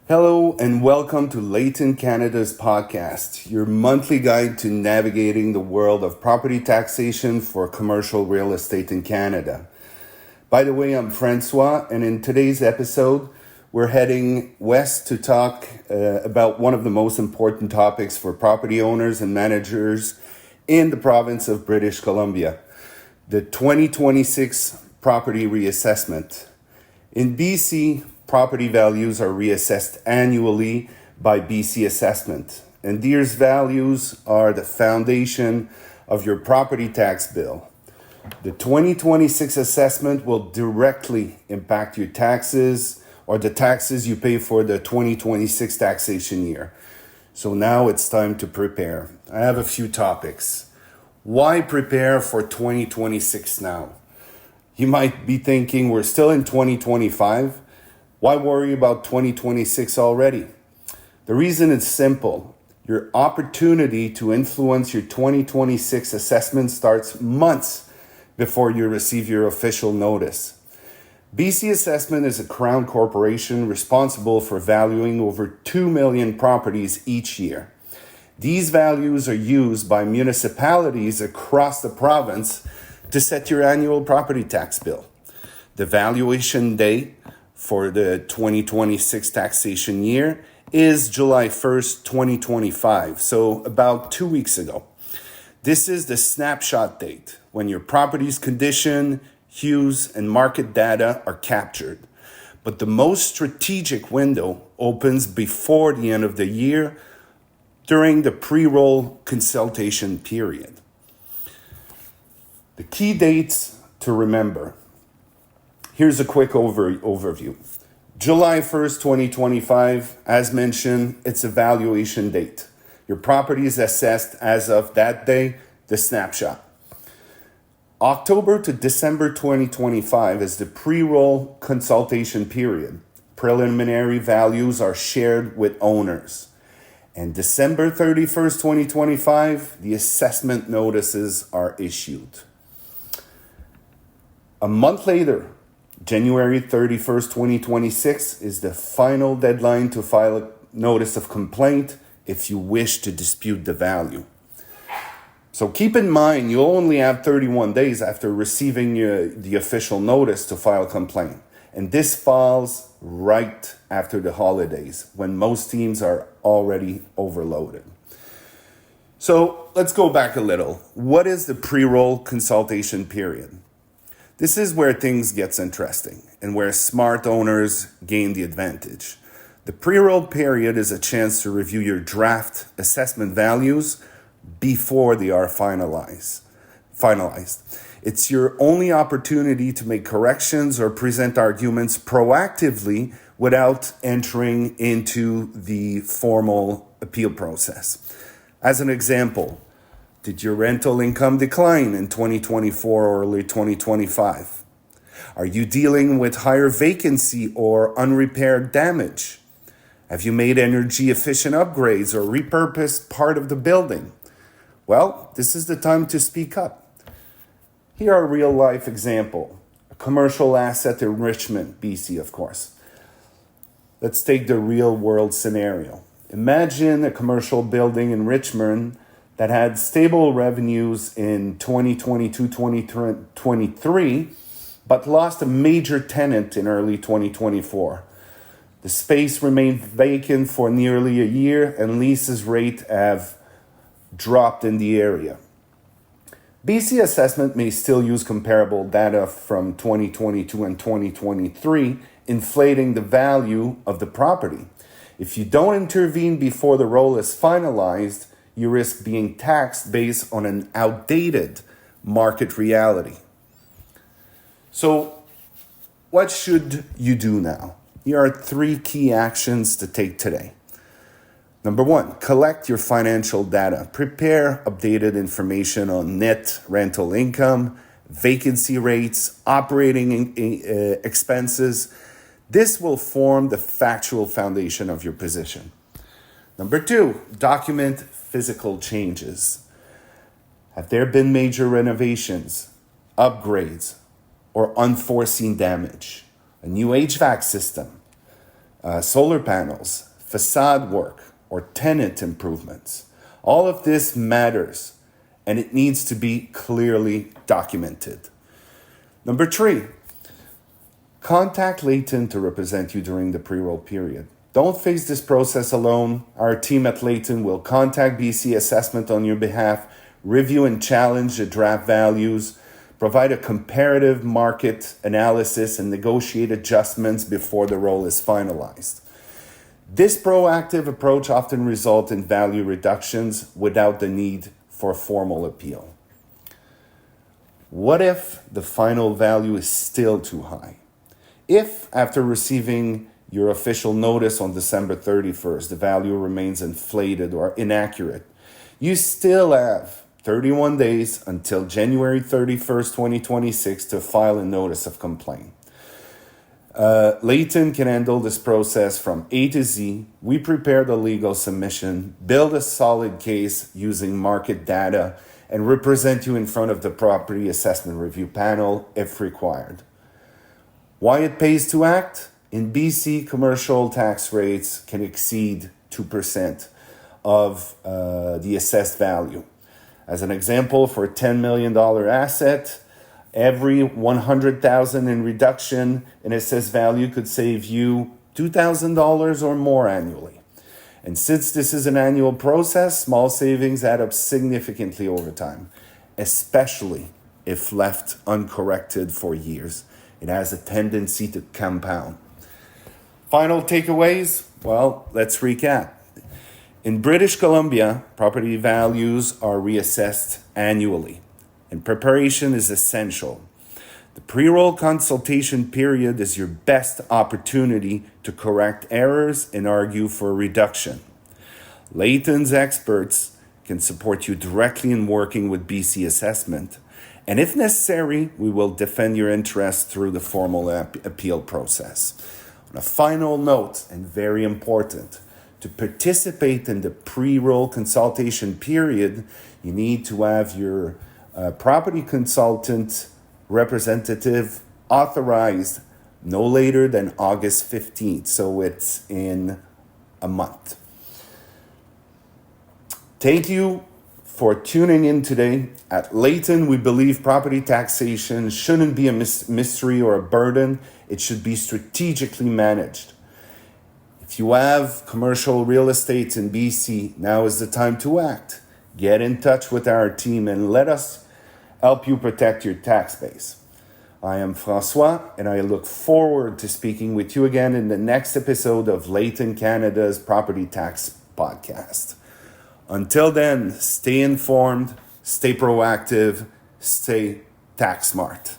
Hello and welcome to Layton Canada's podcast, your monthly guide to navigating the world of property taxation for commercial real estate in Canada. By the way, I'm François, and in today's episode, we're heading west to talk about one of the most important topics for property owners and managers in the province of British Columbia, the 2026 property reassessment. In BC, property values are reassessed annually by BC Assessment, and these values are the foundation of your property tax bill. The 2026 assessment will directly impact your taxes or the taxes you pay for the 2026 taxation year. So now it's time to prepare. I have a few topics. Why prepare for 2026 now? You might be thinking we're still in 2025. Why worry about 2026 already? The reason is simple. Your opportunity to influence your 2026 assessment starts months before you receive your official notice. BC Assessment is a Crown corporation responsible for valuing over 2 million properties each year. These values are used by municipalities across the province to set your annual property tax bill. The valuation date for the 2026 taxation year is July 1st, 2025, so about 2 weeks ago. This is the snapshot date when your property's condition, hues, and market data are captured. But the most strategic window opens before the end of the year during the pre-roll consultation period. The key dates to remember. Here's a quick overview. July 1st, 2025, as mentioned, it's a valuation date. Your property is assessed as of that day, the snapshot. October to December 2025 is the pre-roll consultation period. Preliminary values are shared with owners. And December 31st, 2025, the assessment notices are issued. A month later, January 31st, 2026 is the final deadline to file a notice of complaint if you wish to dispute the value. So keep in mind, you only have 31 days after receiving the official notice to file a complaint. And this falls right after the holidays when most teams are already overloaded. So let's go back a little. What is the pre-roll consultation period? This is where things gets interesting and where smart owners gain the advantage. The pre-roll period is a chance to review your draft assessment values before they are finalized. It's your only opportunity to make corrections or present arguments proactively without entering into the formal appeal process. As an example, did your rental income decline in 2024 or early 2025? Are you dealing with higher vacancy or unrepaired damage? Have you made energy efficient upgrades or repurposed part of the building? Well, this is the time to speak up. Here are a real life example. A commercial asset in Richmond, BC, of course. Let's take the real world scenario. Imagine a commercial building in Richmond that had stable revenues in 2022-2023, but lost a major tenant in early 2024. The space remained vacant for nearly a year and leases rate have dropped in the area. BC Assessment may still use comparable data from 2022 and 2023, inflating the value of the property. If you don't intervene before the roll is finalized, you risk being taxed based on an outdated market reality. So, what should you do now? Here are 3 key actions to take today. Number 1, collect your financial data. Prepare updated information on net rental income, vacancy rates, operating expenses. This will form the factual foundation of your position. Number 2, document physical changes. Have there been major renovations, upgrades, or unforeseen damage? A new HVAC system, solar panels, facade work, or tenant improvements. All of this matters, and it needs to be clearly documented. Number 3, contact Layton to represent you during the pre-roll period. Don't face this process alone. Our team at Layton will contact BC Assessment on your behalf, review and challenge the draft values, provide a comparative market analysis, and negotiate adjustments before the roll is finalized. This proactive approach often results in value reductions without the need for a formal appeal. What if the final value is still too high? If, after receiving your official notice on December 31st, the value remains inflated or inaccurate, you still have 31 days until January 31st, 2026 to file a notice of complaint. Layton can handle this process from A to Z. We prepare the legal submission, build a solid case using market data, and represent you in front of the property assessment review panel if required. Why it pays to act? In BC, commercial tax rates can exceed 2% of the assessed value. As an example, for a $10 million asset, every $100,000 in reduction in assessed value could save you $2,000 or more annually. And since this is an annual process, small savings add up significantly over time, especially if left uncorrected for years. It has a tendency to compound. Final takeaways? Well, let's recap. In British Columbia, property values are reassessed annually, and preparation is essential. The pre-roll consultation period is your best opportunity to correct errors and argue for a reduction. Layton's experts can support you directly in working with BC Assessment, and if necessary, we will defend your interests through the formal appeal process. On a final note, and very important, to participate in the pre-roll consultation period, you need to have your property consultant representative authorized no later than August 15th. So it's in a month. Thank you for tuning in today. At Layton, we believe property taxation shouldn't be a mystery or a burden. It should be strategically managed. If you have commercial real estate in BC, now is the time to act. Get in touch with our team and let us help you protect your tax base. I am François, and I look forward to speaking with you again in the next episode of Layton Canada's Property Tax Podcast. Until then, stay informed, stay proactive, stay tax smart.